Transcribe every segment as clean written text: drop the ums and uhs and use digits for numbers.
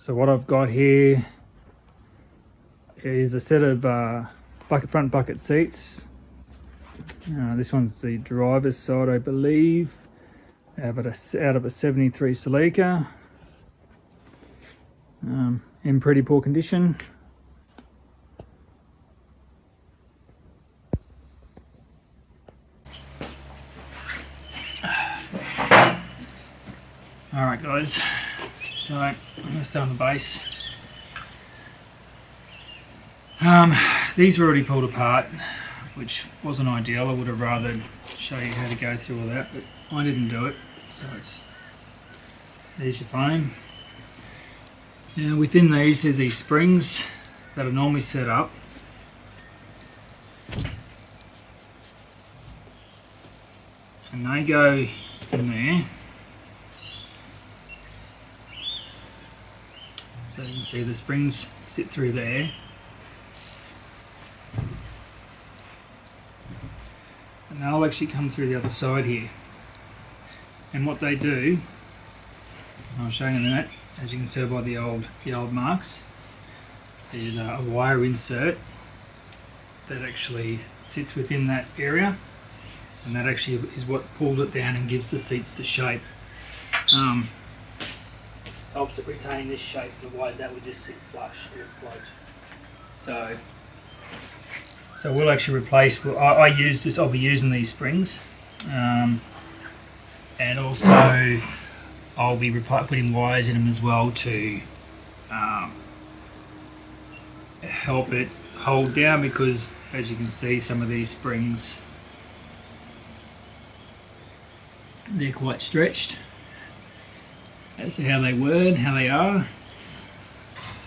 So what I've got here is a set of front bucket seats. This one's the driver's side, I believe, out of a 73 Celica, in pretty poor condition. Alright guys, so I'm going to start on the base. These were already pulled apart, which wasn't ideal. I would have rather show you how to go through all that, but I didn't do it. So there's your foam. Now within these, there's these springs that are normally set up. And they go in there. So you can see the springs sit through there. And they'll actually come through the other side here. And what they do, I'll show you in a minute, as you can see by the old marks, there's a wire insert that actually sits within that area, and that actually is what pulls it down and gives the seats the shape. Helps it retain this shape, otherwise that would just sit flush, it would float. So we'll actually replace, I use this, I'll be using these springs, and also I'll be putting wires in them as well to help it hold down, because as you can see, some of these springs, they're quite stretched. That's how they were and how they are.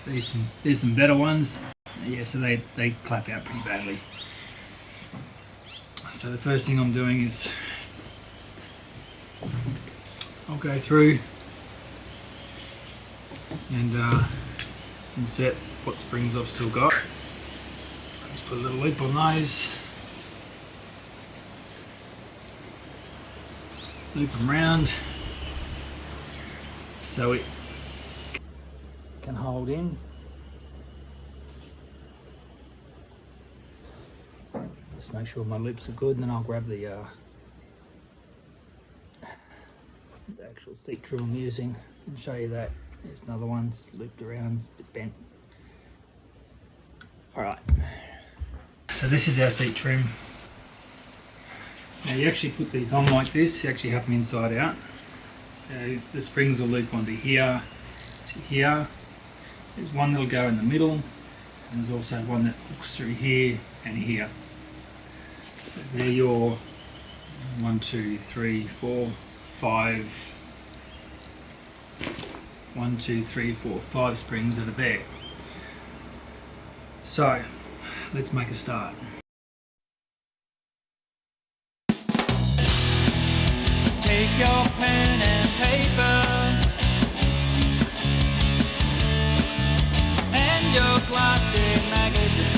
There's some better ones. Yeah, so they clap out pretty badly. So the first thing I'm doing is I'll go through and insert what springs I've still got. Just put a little loop on those. Loop them round so it can hold in. Just make sure my loops are good, and then I'll grab the actual seat trim I'm using and show you that. There's another one looped around, a bit bent. Alright, so this is our seat trim. Now you actually put these on like this, you actually have them inside out. So the springs will loop onto here to here. There's one that'll go in the middle, and there's also one that hooks through here and here. So they're your 1, 2, 3, 4, 5. 1, 2, 3, 4, 5 springs that are there. So let's make a start. Take your pen and paper and your glossy magazine.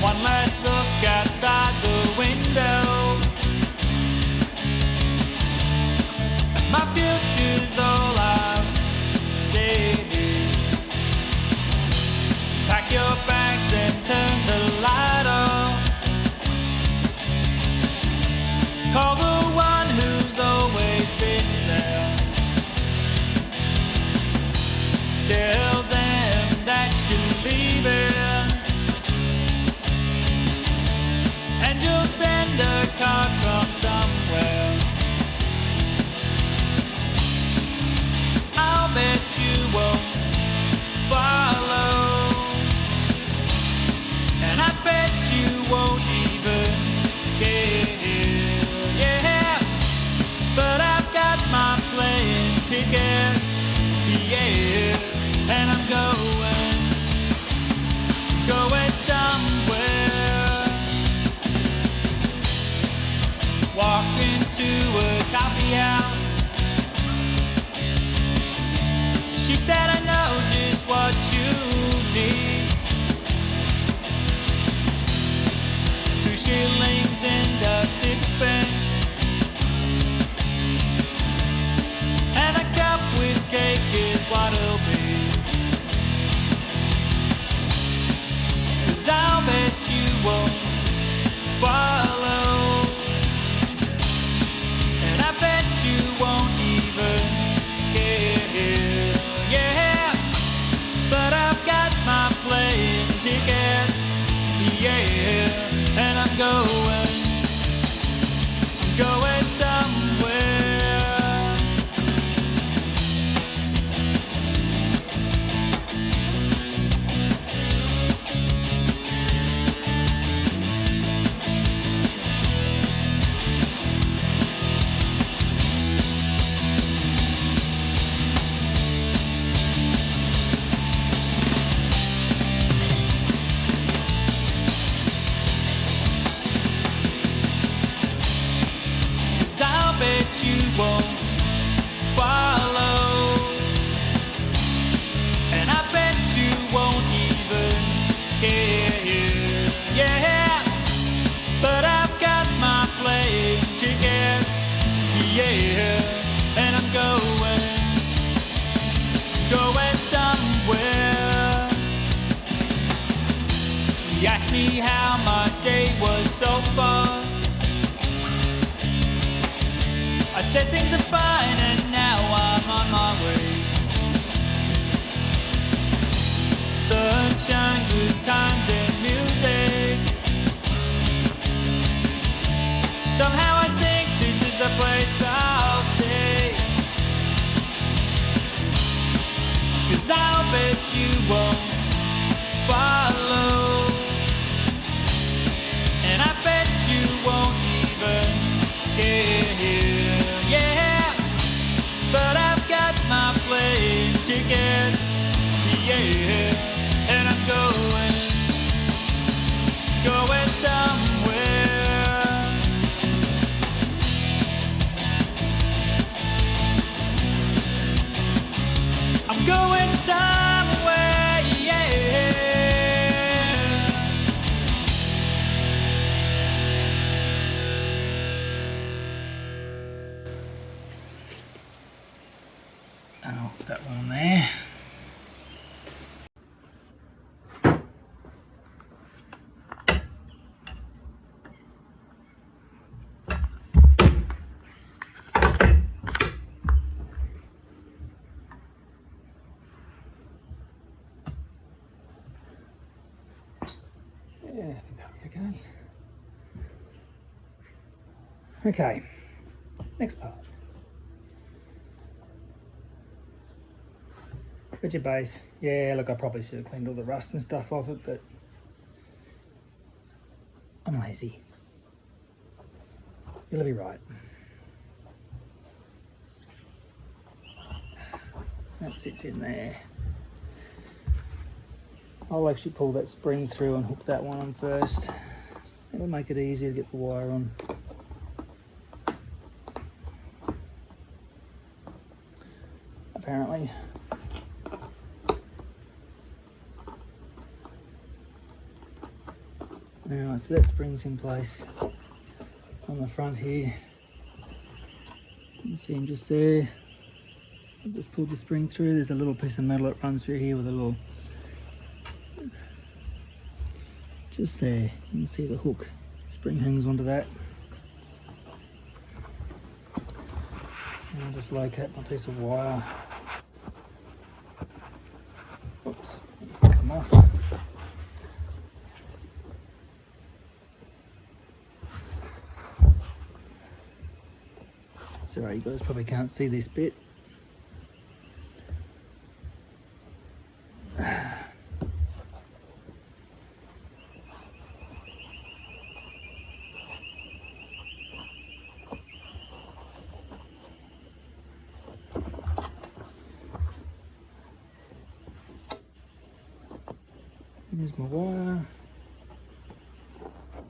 One last look outside the window. My future's all I see. Pack your bags and turn the light off. Call the one who's always been there. Tell them that you're leaving, and you'll send a card from somewhere. I'll bet you won't follow, and I bet you won't even care. Yeah, but I've got my plane tickets, yeah, and I'm going somewhere. Walk into a coffee house. She said, I know just what you need. 2 shillings and a 6 pence, and a cup you won't follow. And I bet you won't even care. Yeah, but I've got my plane tickets. Yeah, and I'm going somewhere. She asked me how my day was so far. I said things are fine and now I'm on my way. Sunshine, good times and music. Somehow I think this is the place I'll stay. 'Cause I'll bet you won't follow. And I bet you won't even care. Yeah, but I've got my plane ticket. Yeah, and I'm going somewhere. I'm going somewhere, yeah. And I'll put that one there. Yeah, I think that'll be okay. Okay, next part. Rigid base. Yeah, look, I probably should have cleaned all the rust and stuff off it, but I'm lazy. You'll be right. That sits in there. I'll actually pull that spring through and hook that one on first. It'll make it easier to get the wire on. Apparently. Alright, so that spring's in place on the front here. You can see him just there. I've just pulled the spring through. There's a little piece of metal that runs through here with a little, just there. You can see the hook. Spring hangs onto that. And I'll just locate my piece of wire. Oops, come off. Sorry, you guys probably can't see this bit. Here's my wire,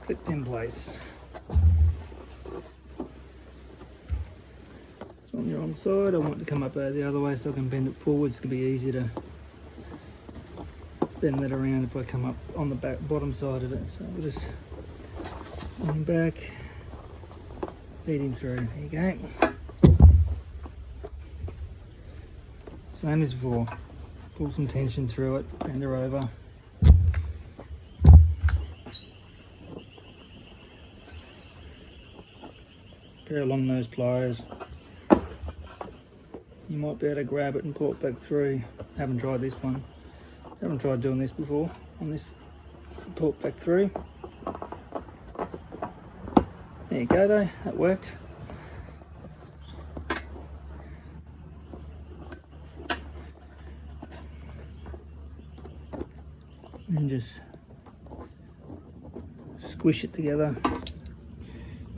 clipped in place. It's on the wrong side. I want it to come up out the other way so I can bend it forward. It's going to be easier to bend that around if I come up on the bottom side of it. So we'll just bring him back, feed him through. There you go. Same as before. Pull some tension through it, bend her over. Pair of long nose pliers. You might be able to grab it and pull it back through. Haven't tried this one. Haven't tried doing this before. On this, pull it back through. There you go though, that worked. And just squish it together.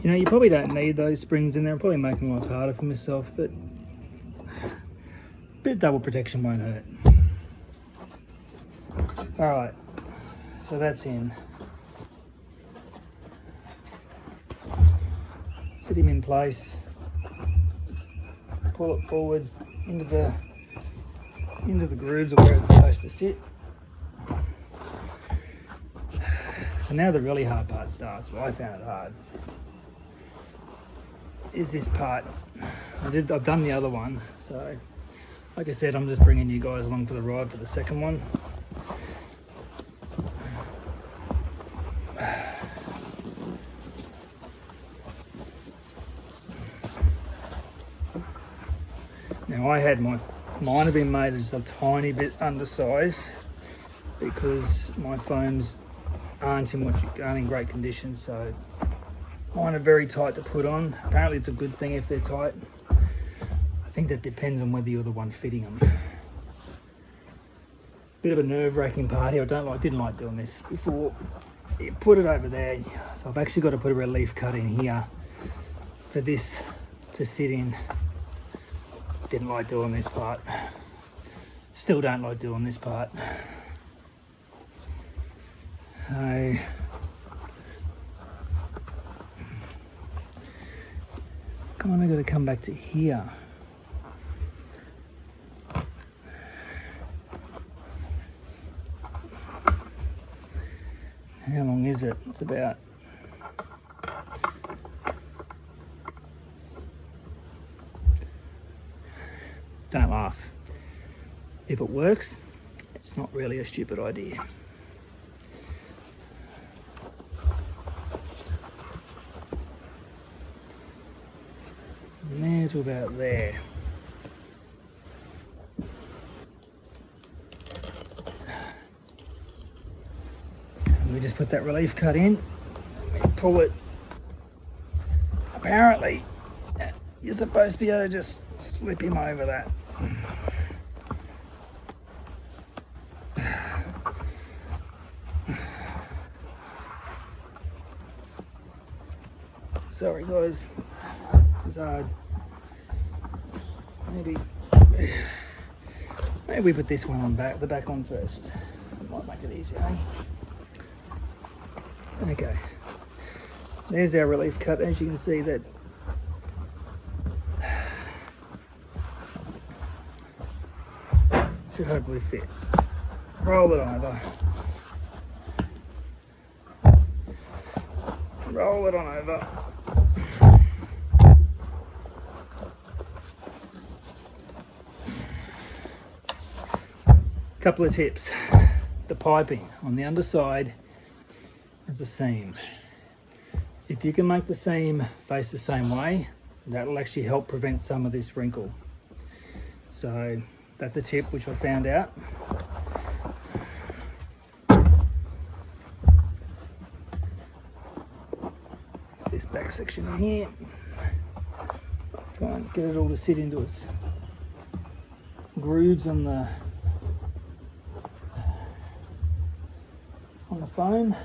You know, you probably don't need those springs in there. I'm probably making life harder for myself, but a bit of double protection won't hurt. Alright, so that's in. Sit him in place. pull it forwards into the grooves of where it's supposed to sit. So now the really hard part starts. Well, I found it hard. Is this part. I've done the other one, so like I said, I'm just bringing you guys along for the ride for the second one. Now I had mine have been made just a tiny bit undersized because my foams aren't in great condition, so mine are very tight to put on. Apparently it's a good thing if they're tight. I think that depends on whether you're the one fitting them. Bit of a nerve-wracking part here. Didn't like doing this before. You put it over there, so I've actually got to put a relief cut in here for this to sit in. Didn't like doing this part. Still don't like doing this part. I kind of got to come back to here. How long is it? It's about don't laugh. If it works, it's not really a stupid idea. And there's about there. And we just put that relief cut in, and we pull it. Apparently, you're supposed to be able to just slip him over that. Sorry guys, this is hard. Maybe we put this one on the back on first. It might make it easier, eh? Okay. There's our relief cut. As you can see, that should hopefully fit. Roll it over. Roll it on over. Couple of tips. The piping on the underside is a seam. If you can make the seam face the same way, that will actually help prevent some of this wrinkle. So that's a tip which I found out. This back section in here. Try and get it all to sit into its grooves on the foam.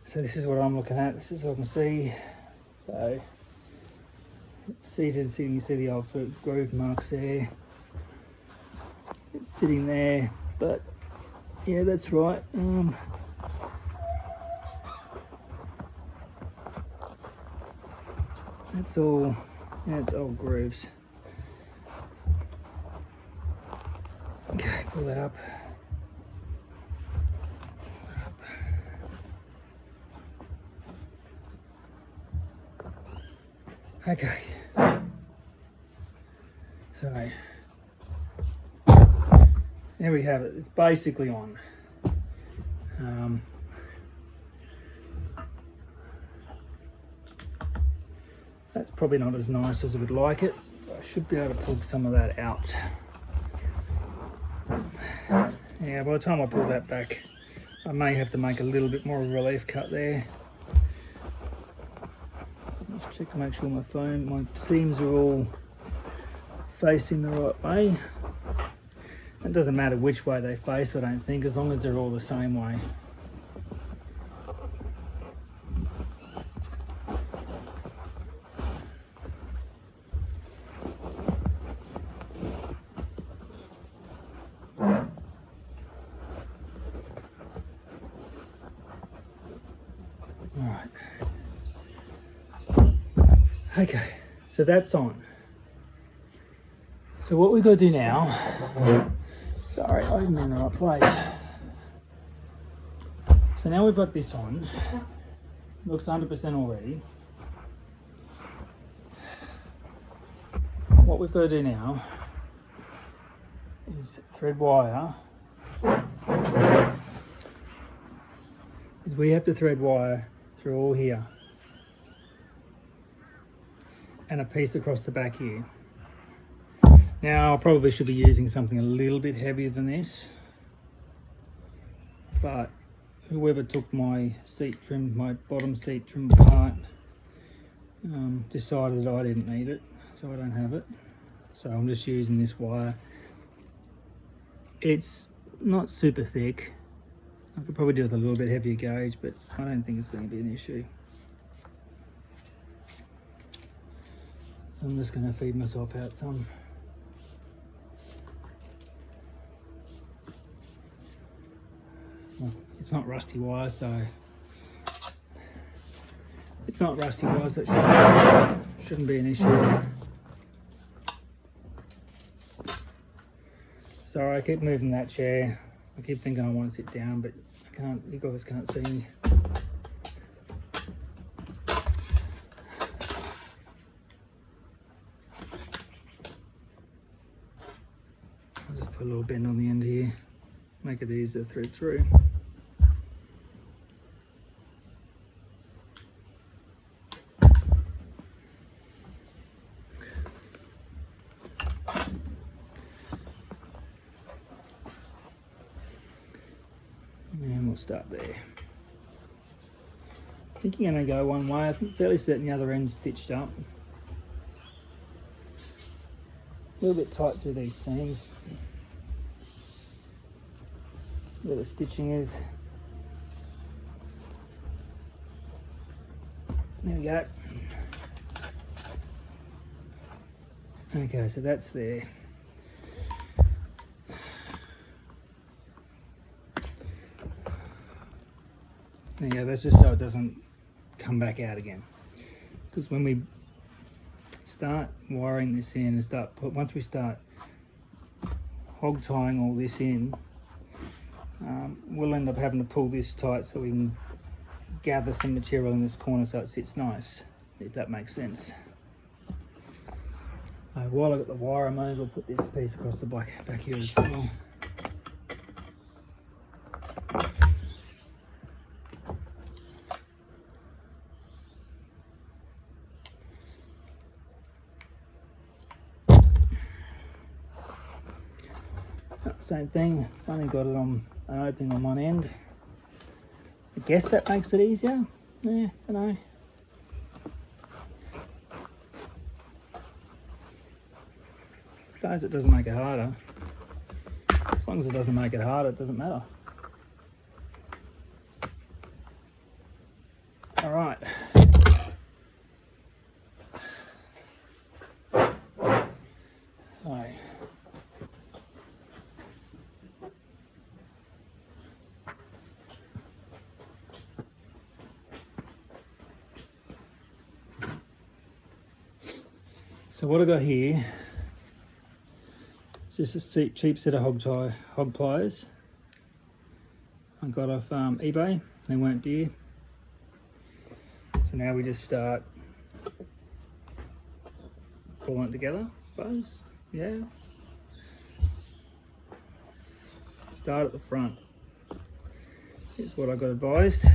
So this is what I'm looking at. This is what I can see. So it's seated. You see the old groove marks there. It's sitting there, but yeah, that's right. That's all. That's old grooves. Okay, pull that up. Okay, so there we have it. It's basically on. That's probably not as nice as I would like it. I should be able to pull some of that out. Yeah, by the time I pull that back, I may have to make a little bit more of a relief cut there. Let's check to make sure my seams are all facing the right way. It doesn't matter which way they face, I don't think, as long as they're all the same way. Okay, so that's on. So what we've got to do now, sorry, I haven't been in the right place. So now we've got this on, looks 100% already. What we've got to do now is thread wire. Is we have to thread wire through all here and a piece across the back here. Now I probably should be using something a little bit heavier than this, but whoever took my seat trim, my bottom seat trim apart, decided that I didn't need it, so I don't have it. So I'm just using this wire. It's not super thick. I could probably do with a little bit heavier gauge, but I don't think it's going to be an issue. So I'm just going to feed myself out some. Well, it's not rusty wire, so it shouldn't be an issue. Sorry, I keep moving that chair. I keep thinking I want to sit down, but I can't. You guys can't see me. I'll just put a little bend on the end here, make it easier to thread through. And we'll start there. I think you're going to go one way. I'm fairly certain the other end's stitched up. A little bit tight through these seams where the stitching is. There we go. Okay, so that's there. Yeah, that's just so it doesn't come back out again. Because when we start wiring this in and once we start hog tying all this in, we'll end up having to pull this tight so we can gather some material in this corner so it sits nice, if that makes sense. While I've got the wire, I might as well put this piece across the back here as well. Same thing, it's only got it on an opening on one end. I guess that makes it easier. Yeah, I don't know. I suppose it doesn't make it harder. As long as it doesn't make it harder, it doesn't matter. Alright. So what I got here is just a cheap set of hog pliers I got off eBay. They weren't dear. So now we just start pulling it together, I suppose. Yeah. Start at the front. Here's what I got advised.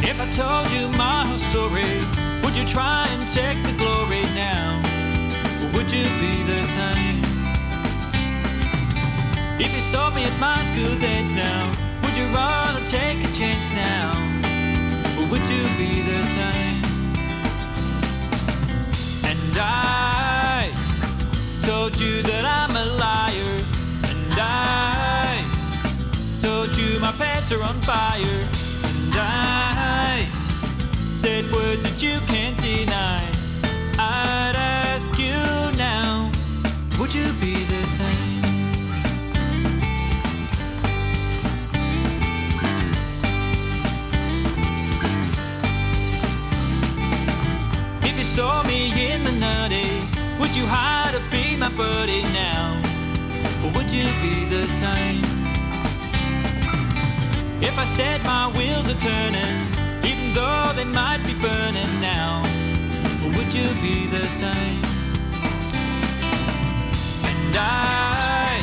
If I told you my whole story, would you try and take the glory now? Or would you be the same? If you saw me at my school dance now, would you run or take a chance now? Or would you be the same? And I told you that I'm a liar, and I told you my pants are on fire, and I said words that you can't deny. I'd ask you now, saw me in the nutty, would you hire to be my buddy now? Or would you be the same? If I said my wheels are turning, even though they might be burning now, or would you be the same? And I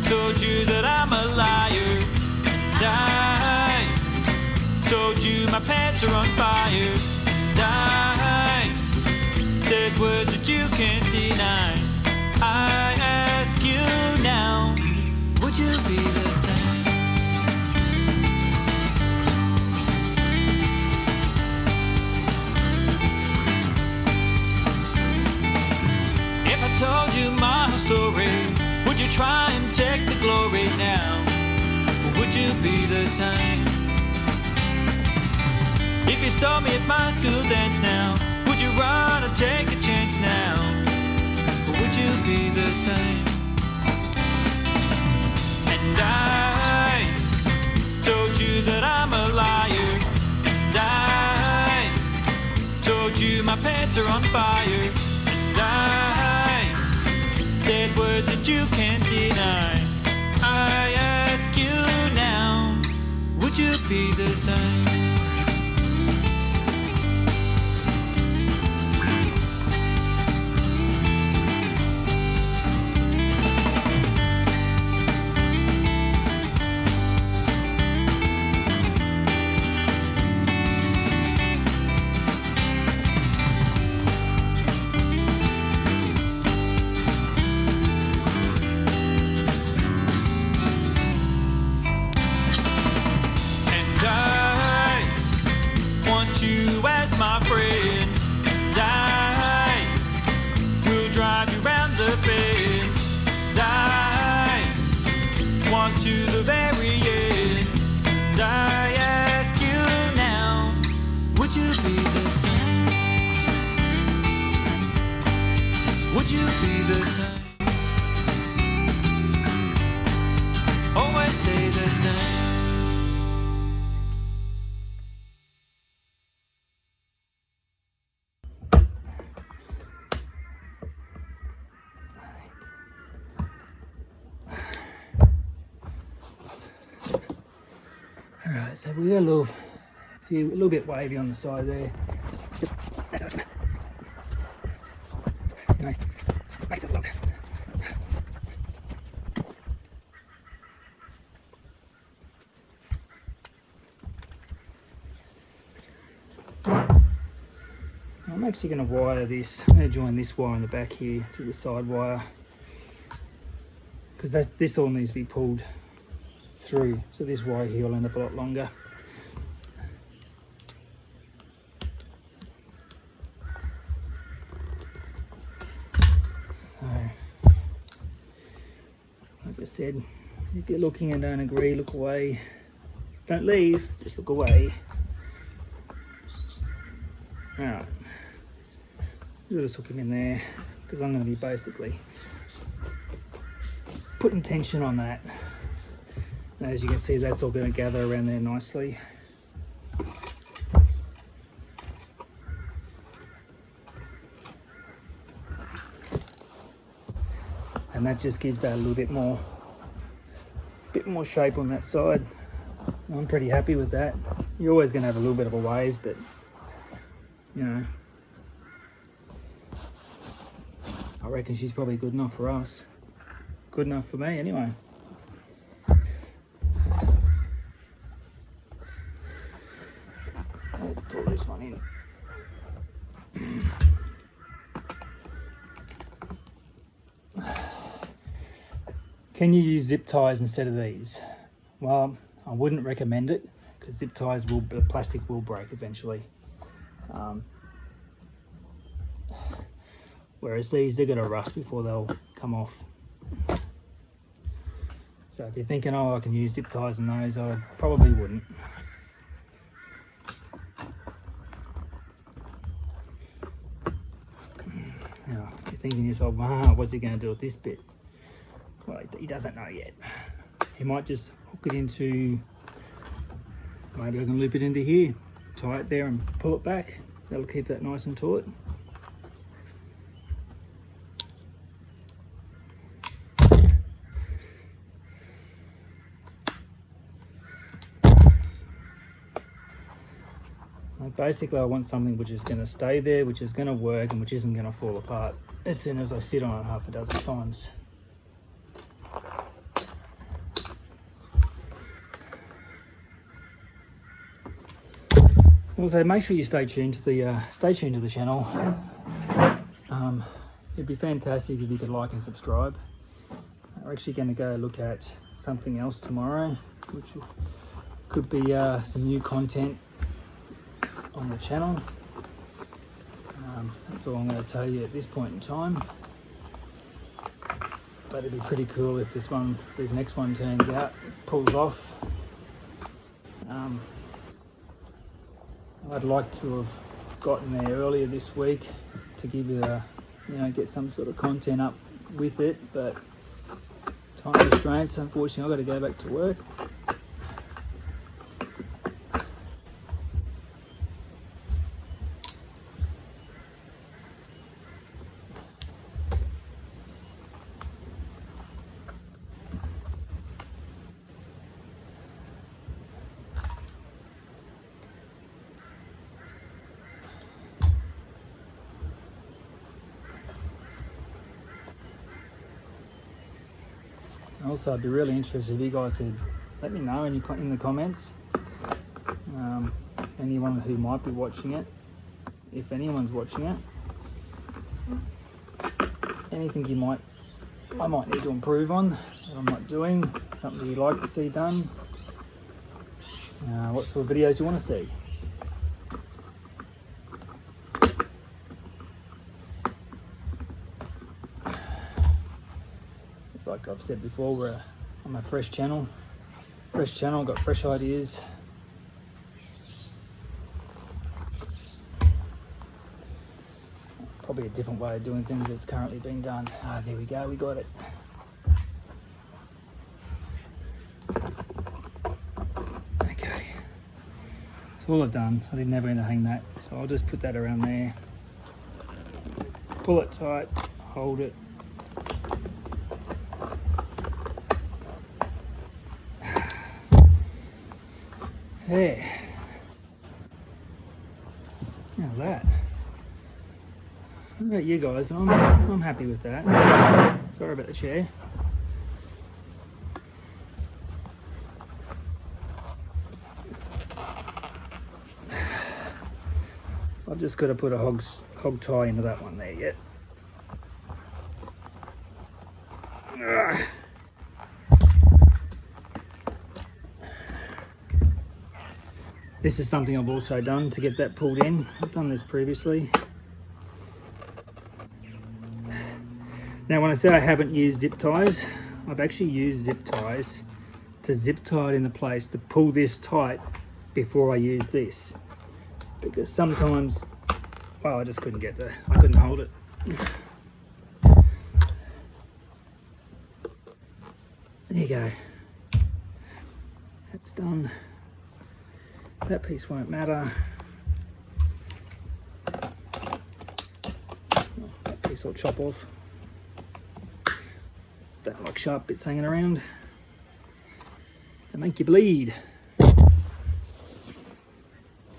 told you that I'm a liar, and I told you my pants are on fire, and I said words that you can't deny. I ask you now, would you be the same? If I told you my story, would you try and take the glory now? Or would you be the same? If you saw me at my school dance now, would you run and take a chance now? Or would you be the same? And I told you that I'm a liar, and I told you my pants are on fire, and I said words that you can't deny. I ask you now, would you be the same? You as my friend, and I will drive you round the bend, and I want to the very end, and I ask you now, would you be the same? Would you be the same? Always stay the same. Alright, so we got a little bit wavy on the side there. Just make it look. I'm actually going to wire this. I'm going to join this wire in the back here to the side wire, because this all needs to be pulled through, so this wire here will end up a lot longer. So, like I said, if you're looking and don't agree, look away. Don't leave, just look away. Alright, just hook him in there, because I'm going to be basically putting tension on that. And as you can see, that's all going to gather around there nicely. And that just gives that a little bit more shape on that side. I'm pretty happy with that. You're always going to have a little bit of a wave, but you know, I reckon she's probably good enough for us. Good enough for me anyway. Let's pull this one in. Can you use zip ties instead of these? Well, I wouldn't recommend it, because zip ties the plastic will break eventually. Whereas these, they're going to rust before they'll come off. So if you're thinking, oh, I can use zip ties on those, I probably wouldn't. Now, if you're thinking to yourself, what's he going to do with this bit? Well, he doesn't know yet. He might just hook it into, maybe I can loop it into here, tie it there and pull it back. That'll keep that nice and taut. Basically I want something which is going to stay there, which is going to work, and which isn't going to fall apart as soon as I sit on it half a dozen times. Also, make sure you stay tuned to the channel. It'd be fantastic if you could like and subscribe. We're actually going to go look at something else tomorrow, which could be some new content on the channel. That's all I'm going to tell you at this point in time. But it'd be pretty cool if this next one turns out, pulls off. I'd like to have gotten there earlier this week to give you get some sort of content up with it, but time restraints, unfortunately I've got to go back to work. Also, I'd be really interested if you guys could let me know in the comments, anyone who might be watching it, if anyone's watching it, anything I might need to improve on that I'm not doing, something you'd like to see done, what sort of videos you want to see. Like I've said before, I'm a fresh channel, got fresh ideas. Probably a different way of doing things that's currently being done. There we go, we got it. Okay, that's all I've done. I didn't ever going to hang that, so I'll just put that around there. Pull it tight, hold it. There. How's that? What about you guys? I'm happy with that. Sorry about the chair. I've just got to put a hog tie into that one there yet. This is something I've also done to get that pulled in. I've done this previously. Now when I say I haven't used zip ties, I've actually used zip ties to zip tie it into place to pull this tight before I use this. Because sometimes, well, I just couldn't I couldn't hold it. There you go. That's done. That piece won't matter. That piece I'll chop off. Don't like sharp bits hanging around. They make you bleed. There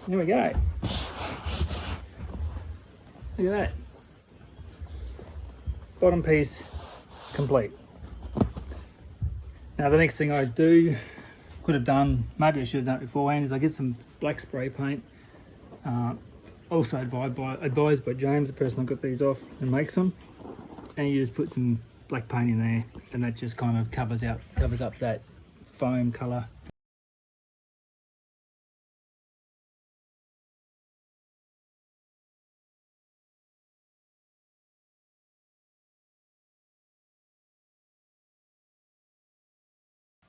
we go. Look at that. Bottom piece complete. Now the next thing I do, could have done, maybe I should have done it beforehand, is I get some black spray paint. Also advised by James, the person I got these off and makes them. And you just put some black paint in there, and that just kind of covers up that foam colour